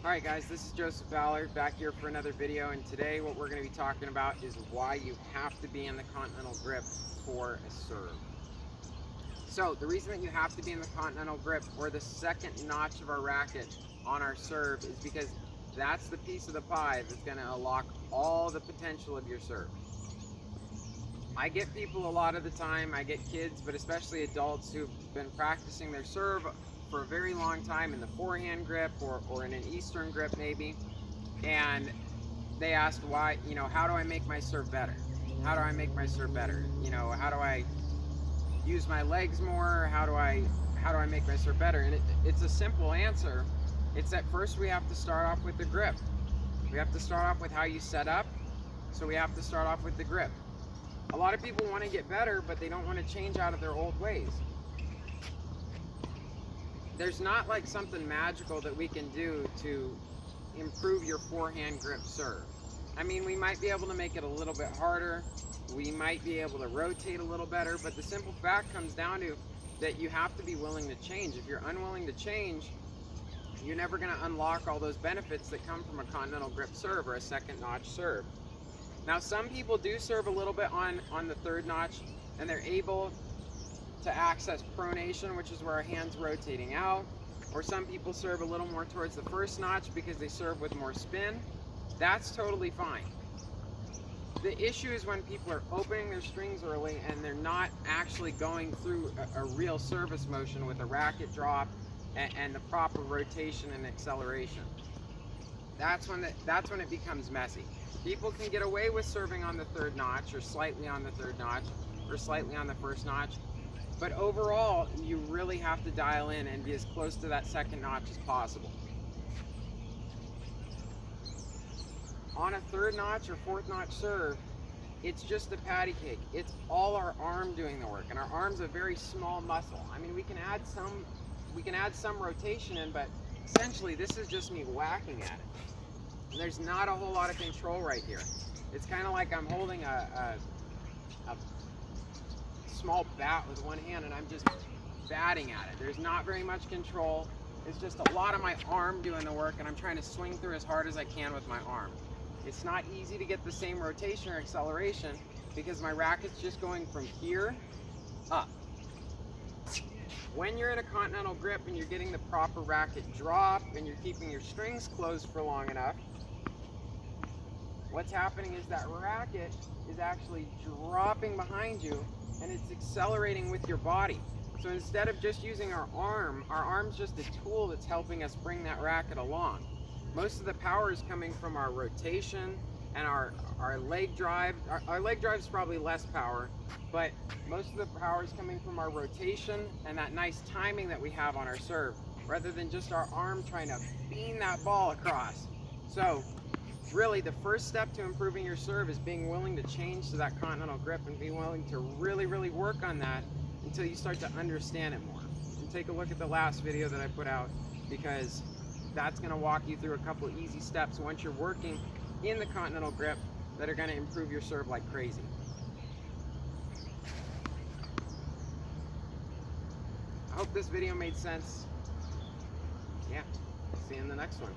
Alright guys, this is Joseph Ballard back here for another video, and today what we're going to be talking about is why you have to be in the Continental grip for a serve. So the reason that you have to be in the Continental grip or the second notch of our racket on our serve is because that's the piece of the pie that's going to unlock all the potential of your serve. I get people a lot of the time, I get kids, but especially adults who've been practicing their serve for a very long time in the forehand grip or in an Eastern grip maybe, and they ask why, how do I make my serve better? How do I make my serve better? How do I use my legs more? How do I make my serve better? And it's a simple answer. It's that first we have to start off with the grip. We have to start off with how you set up, so we have to start off with the grip. A lot of people want to get better, but they don't want to change out of their old ways. There's not like something magical that we can do to improve your forehand grip serve. I mean, we might be able to make it a little bit harder. We might be able to rotate a little better, but the simple fact comes down to that you have to be willing to change. If you're unwilling to change, you're never going to unlock all those benefits that come from a Continental grip serve or a second notch serve. Now, some people do serve a little bit on the third notch, and they're able to access pronation, which is where our hand's rotating out. Or some people serve a little more towards the first notch because they serve with more spin. That's totally fine. The issue is when people are opening their strings early and they're not actually going through a real service motion with a racket drop and the proper rotation and acceleration. That's when it becomes messy. People can get away with serving on the third notch or slightly on the third notch or slightly on the first notch, but overall you really have to dial in and be as close to that second notch as possible. On a third notch or fourth notch serve, it's just a patty cake. It's all our arm doing the work, and our arm's a very small muscle. I mean, we can add some rotation in, but essentially this is just me whacking at it. And there's not a whole lot of control right here. It's kind of like I'm holding a small bat with one hand and I'm just batting at it. There's not very much control. It's just a lot of my arm doing the work, and I'm trying to swing through as hard as I can with my arm. It's not easy to get the same rotation or acceleration because my racket's just going from here up. When you're in a Continental grip and you're getting the proper racket drop and you're keeping your strings closed for long enough, what's happening is that racket is actually dropping behind you and it's accelerating with your body. So instead of just using our arm's just a tool that's helping us bring that racket along. Most of the power is coming from our rotation and our leg drive. Our leg drive is probably less power, but most of the power is coming from our rotation and that nice timing that we have on our serve, rather than just our arm trying to beam that ball across. So really the first step to improving your serve is being willing to change to that Continental grip and being willing to really work on that until you start to understand it more. And take a look at the last video that I put out, because that's going to walk you through a couple of easy steps once you're working in the Continental grip that are going to improve your serve like crazy. I hope this video made sense. Yeah, see you in the next one.